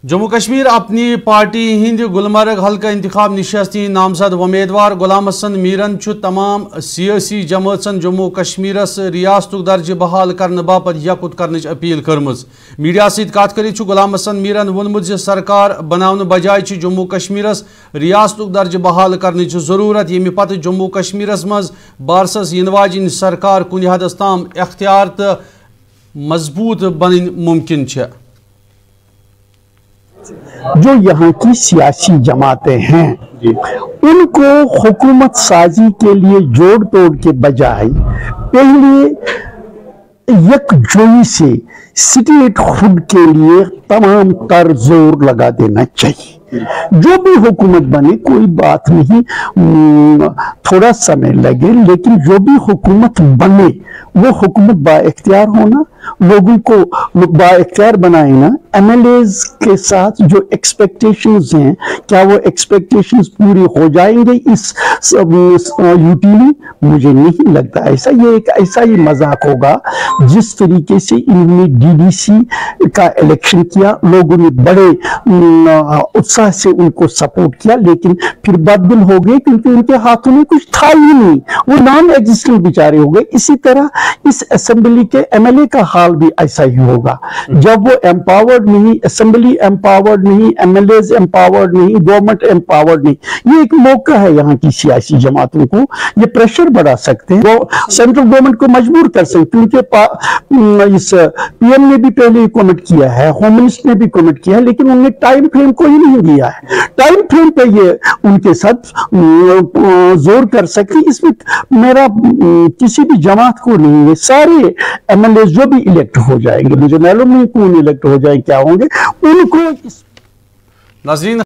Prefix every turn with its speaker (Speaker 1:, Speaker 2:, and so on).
Speaker 1: जम्मू कश्मीर अपनी पार्टी हिंद गुलमर्ग हल्का इंतखाब नशस्ती नामजद उम्मीदवार गुलाम हसन मीरन तमाम सियासी जमातन जम्मू कश्मीरस रियासत दर्ज बहाल करने बापत यकुत करने अपील कर्म। मीडिया सत कत करित गुलाम हसन मीरन वोनमुत सरकार बनाने बजाय जम्मू कश्मीरस रियासत दर्ज बहाल करने जरूरत यमि पत जम्मू कश्मीरस मज बारसस इन वाजिन सरकार कुन हदस ताम इख्तियार तो मजबूत बन मुमकिन है।
Speaker 2: जो यहाँ की सियासी जमातें हैं उनको हुकूमत साजी के लिए जोड़ तोड़ के बजाय पहले यकजोई से स्टेट हुड के लिए तमाम तर जोर लगा देना चाहिए। जो भी हुकूमत बने कोई बात नहीं, थोड़ा समय लगे, लेकिन जो भी हुकूमत बने वो हुकूमत बाइख्तियार होना, लोगों को बाइख्तियार बनाए ना। एमएलएज के साथ जो एक्सपेक्टेशंस हैं क्या वो एक्सपेक्टेशंस पूरी हो जाएंगे इस यूटी में? मुझे नहीं लगता। ऐसा ही मजाक होगा जिस तरीके से इन्होंने डीडीसी का इलेक्शन किया, लोगों ने बड़े उत्साह से उनको सपोर्ट किया, लेकिन फिर बददिल हो गए क्योंकि उनके हाथों में कुछ था ही नहीं, वो नॉन एग्जिस्टेंट बेचारे हो गए। इसी तरह इस असेंबली के एमएलए का हाल भी ऐसा ही होगा। जब वो एम्पावर्ड नहीं, असेंबली एम्पावर्ड नहीं, एमएलएज एम्पावर्ड नहीं, गवर्नमेंट एम्पावर्ड नहीं। ये एक मौका है यहाँ की सियासी जमातों को, ये प्रेशर बढ़ा सकते हैं, वो सेंट्रल गवर्नमेंट को मजबूर कर सकते हैं। क्योंकि इस पीएम ने भी पहले कमेंट किया है, होम मिनिस्टर ने भी कमेंट किया है, लेकिन उन्होंने टाइम फ्रेम को ही नहीं दिया है। टाइम फ्रेम पे ये उनके साथ जोर कर सकते। इसमें मेरा किसी भी जमात को नहीं है, सारे एमएलए जो भी इलेक्ट हो जाएंगे, मुझे मालूम नहीं कौन इलेक्ट हो जाए क्या होंगे, उनको।
Speaker 1: नाज़रीन